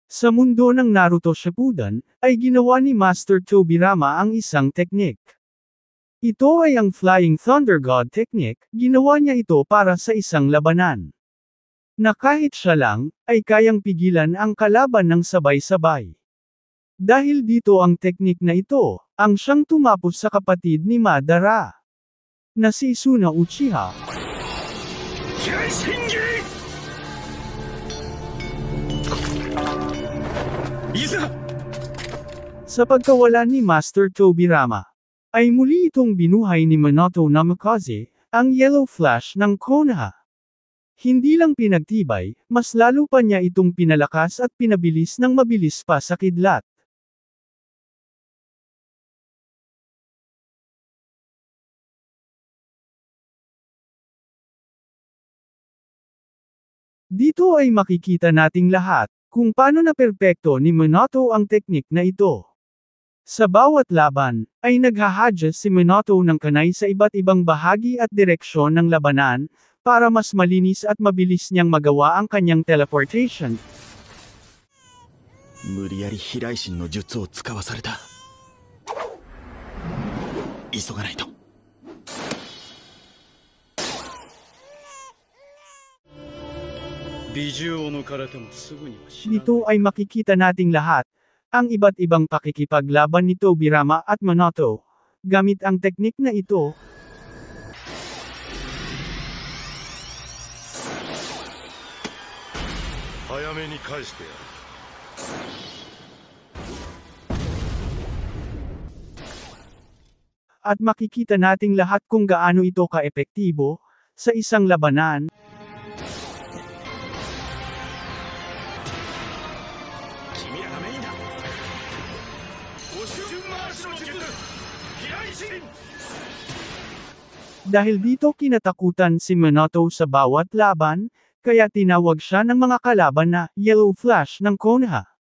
Sa mundo ng Naruto Shippuden, ay ginawa ni Master Tobirama ang isang teknik. Ito ay ang Flying Thunder God Technique, ginawa niya ito para sa isang labanan. Na kahit siya lang, ay kayang pigilan ang kalaban ng sabay-sabay. Dahil dito ang teknik na ito, ang siyang tumapos sa kapatid ni Madara. Na si Suna Uchiha. Sa pagkawala ni Master Tobirama, ay muli itong binuhay ni Minato Namikaze, ang Yellow Flash ng Konoha. Hindi lang pinagtibay, mas lalo pa niya itong pinalakas at pinabilis ng mabilis pa sa kidlat. Dito ay makikita nating lahat, kung paano na perpekto ni Minato ang teknik na ito. Sa bawat laban, ay naghahadya si Minato ng kanay sa iba't ibang bahagi at direksyon ng labanan, para mas malinis at mabilis niyang magawa ang kanyang teleportation. 無理やり飛来神の術を使わされた。急がないと。Dito ay makikita nating lahat, ang iba't ibang pakikipaglaban ni Tobirama at Minato. Gamit ang teknik na ito, at makikita nating lahat kung gaano ito ka-epektibo sa isang labanan. Dahil dito kinatakutan si Minato sa bawat laban, kaya tinawag siya ng mga kalaban na Yellow Flash ng Konoha.